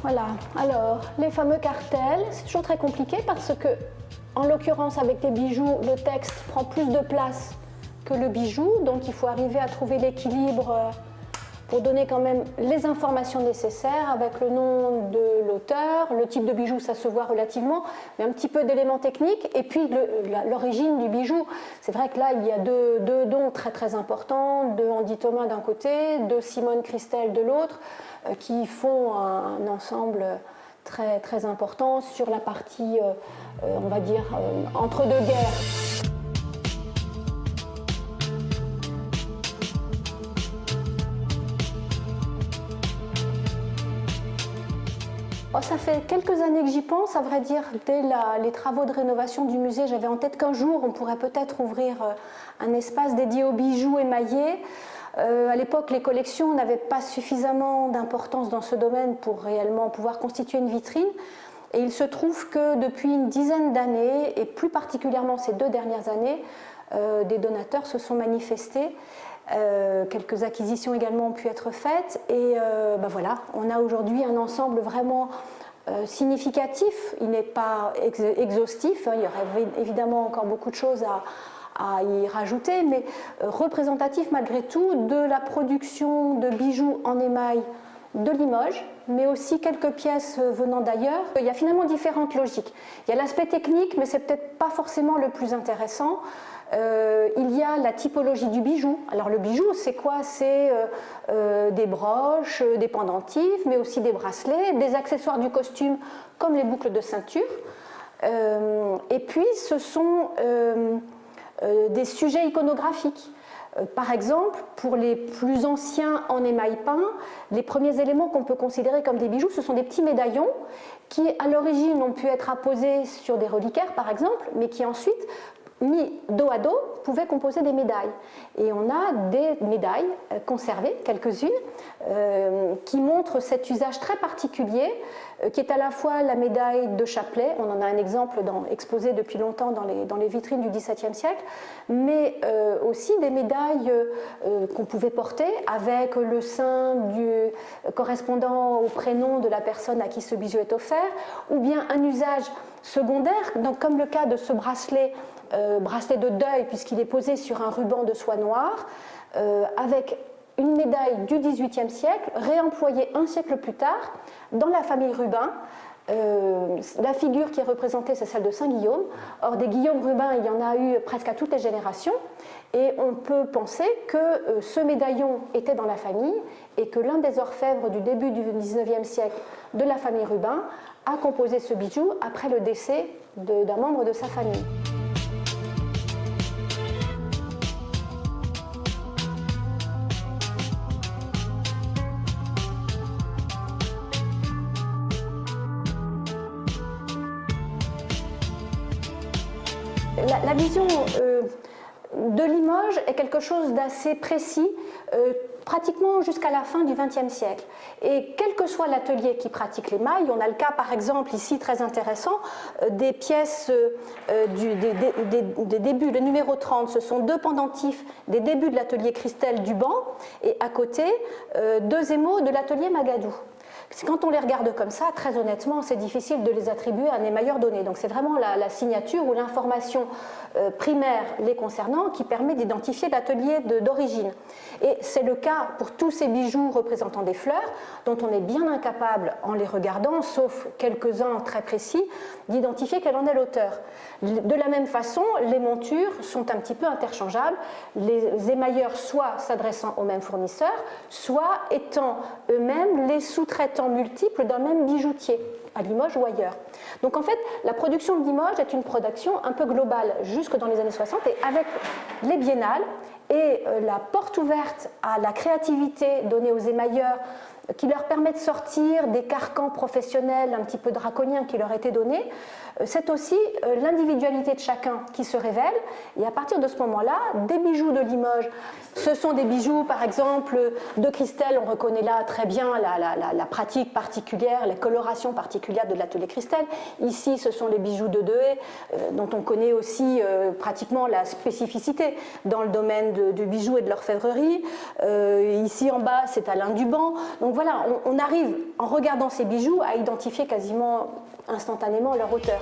Voilà, alors les fameux cartels, c'est toujours très compliqué parce que, en l'occurrence avec des bijoux, le texte prend plus de place que le bijou, donc il faut arriver à trouver l'équilibre pour donner quand même les informations nécessaires avec le nom de l'auteur, le type de bijou, ça se voit relativement, mais un petit peu d'éléments techniques, et puis l'origine du bijou. C'est vrai que là, il y a deux dons très très importants, de Andy Thomas d'un côté, de Simone Christel de l'autre, qui font un ensemble très très important sur la partie, on va dire, entre deux guerres. Oh, ça fait quelques années que j'y pense, à vrai dire, dès les travaux de rénovation du musée, j'avais en tête qu'un jour on pourrait peut-être ouvrir un espace dédié aux bijoux émaillés. À l'époque, les collections n'avaient pas suffisamment d'importance dans ce domaine pour réellement pouvoir constituer une vitrine. Et il se trouve que depuis une dizaine d'années, et plus particulièrement ces 2 dernières années, des donateurs se sont manifestés. Quelques acquisitions également ont pu être faites et ben voilà, on a aujourd'hui un ensemble vraiment significatif. Il n'est pas exhaustif, hein, il y aurait évidemment encore beaucoup de choses à y rajouter, mais représentatif malgré tout de la production de bijoux en émail de Limoges, mais aussi quelques pièces venant d'ailleurs. Il y a finalement différentes logiques. Il y a l'aspect technique, mais c'est peut-être pas forcément le plus intéressant. Il y a la typologie du bijou. Alors le bijou, c'est quoi? C'est des broches, des pendentifs, mais aussi des bracelets, des accessoires du costume comme les boucles de ceinture. Et puis ce sont des sujets iconographiques. Par exemple, pour les plus anciens en émail peint, les premiers éléments qu'on peut considérer comme des bijoux, ce sont des petits médaillons qui, à l'origine, ont pu être apposés sur des reliquaires, par exemple, mais qui ensuite, mis dos à dos, pouvaient composer des médailles. Et on a des médailles conservées, quelques-unes, qui montrent cet usage très particulier, qui est à la fois la médaille de chapelet, on en a un exemple exposé depuis longtemps dans les vitrines du XVIIe siècle, mais aussi des médailles qu'on pouvait porter avec le sein correspondant au prénom de la personne à qui ce bijou est offert, ou bien un usage secondaire, donc comme le cas de ce bracelet de deuil, puisqu'il est posé sur un ruban de soie noire, avec une médaille du XVIIIe siècle, réemployée un siècle plus tard dans la famille Rubin. La figure qui est représentée, c'est celle de Saint-Guillaume. Or, des Guillaume Rubin, il y en a eu presque à toutes les générations, et on peut penser que ce médaillon était dans la famille et que l'un des orfèvres du début du XIXe siècle de la famille Rubin a composé ce bijou après le décès d'un membre de sa famille. La vision de Limoges est quelque chose d'assez précis, pratiquement jusqu'à la fin du XXe siècle. Et quel que soit l'atelier qui pratique l'émail, on a le cas par exemple ici très intéressant des pièces des débuts, le numéro 30, ce sont 2 pendentifs des débuts de l'atelier Christel Duban et à côté 2 émaux de l'atelier Magadou. Quand on les regarde comme ça, très honnêtement, c'est difficile de les attribuer à un émailleur donné. Donc c'est vraiment la signature ou l'information primaire les concernant qui permet d'identifier l'atelier d'origine. Et c'est le cas pour tous ces bijoux représentant des fleurs, dont on est bien incapable, en les regardant, sauf quelques-uns très précis, d'identifier quel en est l'auteur. De la même façon, les montures sont un petit peu interchangeables, les émailleurs soit s'adressant au même fournisseur, soit étant eux-mêmes les sous-traitants multiples d'un même bijoutier, à Limoges ou ailleurs. Donc en fait, la production de Limoges est une production un peu globale jusque dans les années 60, et avec les biennales et la porte ouverte à la créativité donnée aux émailleurs qui leur permet de sortir des carcans professionnels un petit peu draconiens qui leur étaient donnés, c'est aussi l'individualité de chacun qui se révèle. Et à partir de ce moment-là, des bijoux de Limoges, ce sont des bijoux par exemple de Christel, on reconnaît là très bien la pratique particulière, les colorations particulières de l'atelier Christel. Ici, ce sont les bijoux de Dehais, dont on connaît aussi pratiquement la spécificité dans le domaine du bijou et de l'orfèvrerie. Ici en bas, c'est Alain Duban. Donc voilà, on arrive, en regardant ces bijoux, à identifier quasiment instantanément leur auteur.